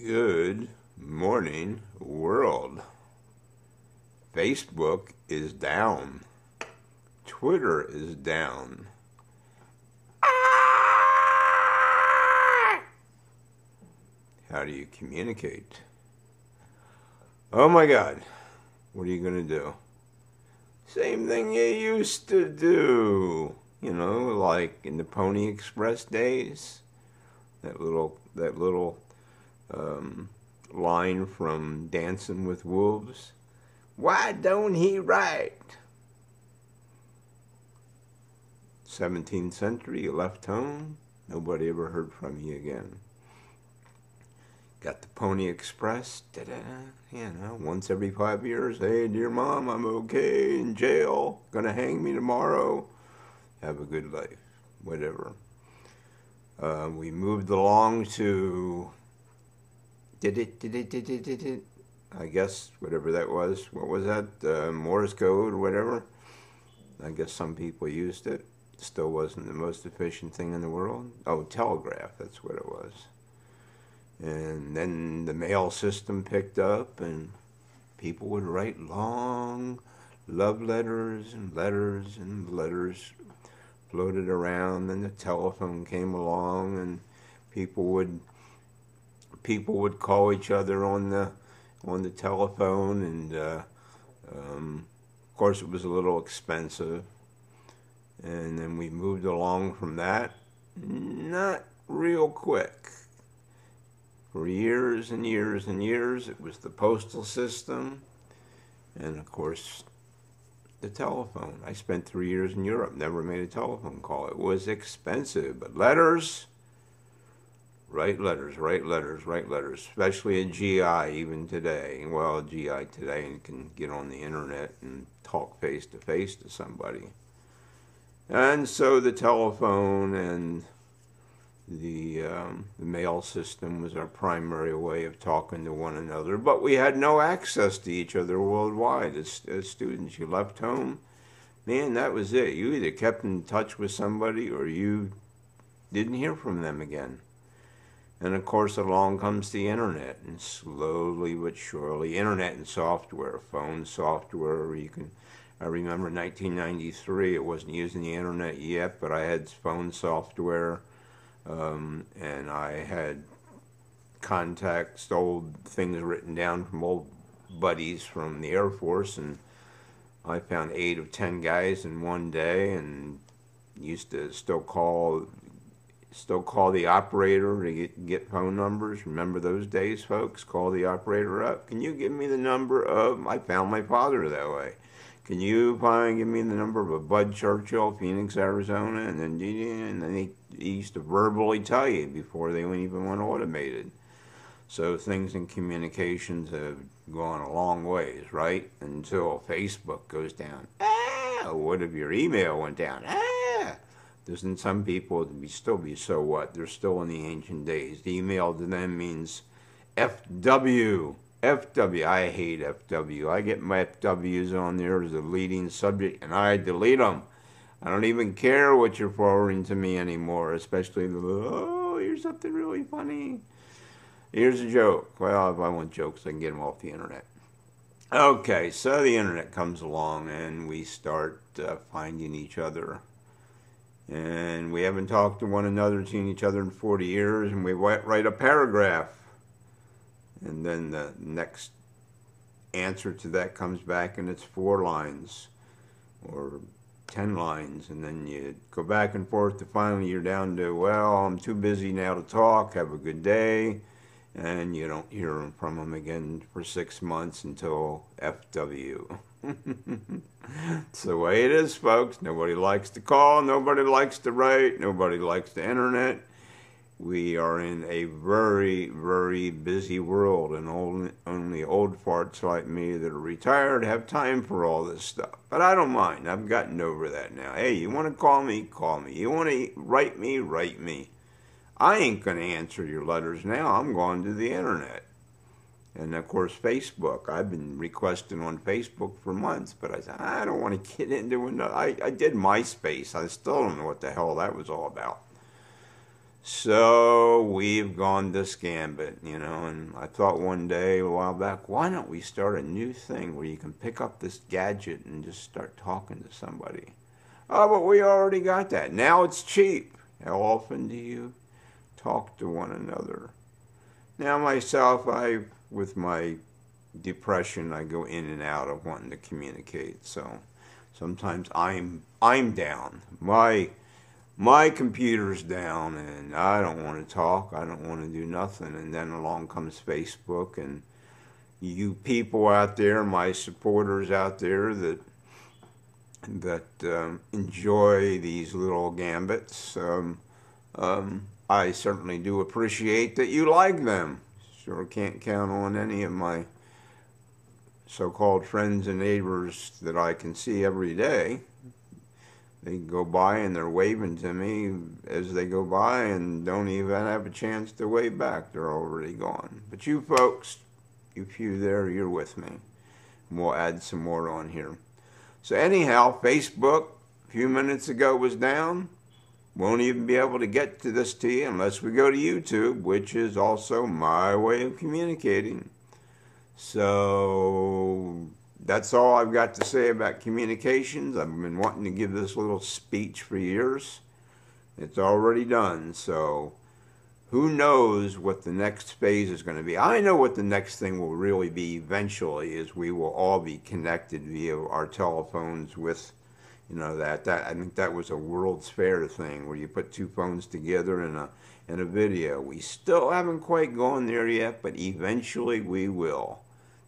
Good morning, world. Facebook is down. Twitter is down. How do you communicate? Oh my God, what are you going to do? Same thing you used to do. You know, like in the Pony Express days. That little line from Dancing with Wolves. Why don't he write? 17th century, you left home, nobody ever heard from you again. Got the Pony Express, you know, once every 5 years. Hey, dear Mom, I'm okay in jail. Gonna hang me tomorrow. Have a good life, whatever. We moved along to I guess, whatever that was. What was that? Morse code or whatever. I guess some people used it. Still wasn't the most efficient thing in the world. Oh, telegraph, that's what it was. And then the mail system picked up, and people would write long love letters and letters and letters floated around. Then the telephone came along, and people would call each other on the telephone, and of course it was a little expensive. And then we moved along from that, not real quick. For years and years and years, it was the postal system, and of course the telephone. I spent 3 years in Europe, never made a telephone call. It was expensive, but letters, write letters, write letters, write letters, especially a GI even today. Well, a GI today can get on the internet and talk face to somebody. And so the telephone and the mail system was our primary way of talking to one another, but we had no access to each other worldwide. As students, you left home, man, that was it. You either kept in touch with somebody or you didn't hear from them again. And of course, along comes the internet, and slowly but surely, internet and software, phone software. I remember 1993, it wasn't using the internet yet, but I had phone software, and I had contacts, old things written down from old buddies from the Air Force, and I found 8 of 10 guys in one day, and used to still call the operator to get phone numbers. Remember those days, folks? Call the operator up. Can you give me the number of, I found my father that way. Can you give me the number of a Bud Churchill, Phoenix, Arizona? And then he used to verbally tell you before they even went automated. So things in communications have gone a long ways, right? Until Facebook goes down. What if your email went down? Doesn't some people still be so what? They're still in the ancient days. The email to them means FW. FW. I hate FW. I get my FWs on there as a leading subject, and I delete them. I don't even care what you're forwarding to me anymore, especially here's something really funny. Here's a joke. Well, if I want jokes, I can get them off the internet. Okay, so the internet comes along, and we start finding each other. And we haven't talked to one another, seen each other in 40 years, and we write a paragraph. And then the next answer to that comes back, and it's 4 lines or 10 lines. And then you go back and forth to finally you're down to, well, I'm too busy now to talk. Have a good day. And you don't hear from them again for 6 months until FW. It's the way it is, folks. Nobody likes to call. Nobody likes to write. Nobody likes the internet. We are in a very, very busy world, and only old farts like me that are retired have time for all this stuff. But I don't mind. I've gotten over that now. Hey, you want to call me? Call me. You want to write me? Write me. I ain't going to answer your letters now. I'm going to the internet. And of course, Facebook. I've been requesting on Facebook for months, but I said, I don't want to get into it. I did MySpace. I still don't know what the hell that was all about. So we've gone this gambit, you know, and I thought one day a while back, why don't we start a new thing where you can pick up this gadget and just start talking to somebody? Oh, but we already got that. Now it's cheap. How often do you talk to one another? Now myself, with my depression, I go in and out of wanting to communicate. So sometimes I'm down. My computer's down and I don't want to talk. I don't want to do nothing. And then along comes Facebook, and you people out there, my supporters out there that enjoy these little gambits. I certainly do appreciate that you like them. Sure can't count on any of my so-called friends and neighbors that I can see every day. They go by and they're waving to me as they go by and don't even have a chance to wave back. They're already gone. But you folks, you few there, you're with me. We'll add some more on here. So anyhow, Facebook a few minutes ago was down. Won't even be able to get to this to you unless we go to YouTube, which is also my way of communicating. So that's all I've got to say about communications. I've been wanting to give this little speech for years. It's already done. So who knows what the next phase is going to be. I know what the next thing will really be eventually is we will all be connected via our telephones with, you know, that I think that was a World's Fair thing where you put two phones together in a video. We still haven't quite gone there yet, but eventually we will.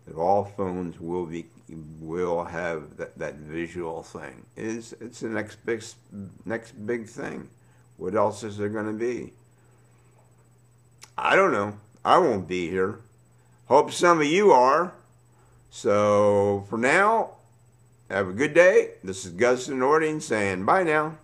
That all phones will have that visual thing. It's the next big thing. What else is there going to be? I don't know. I won't be here. Hope some of you are. So for now, have a good day. This is Gus and Nording saying bye now.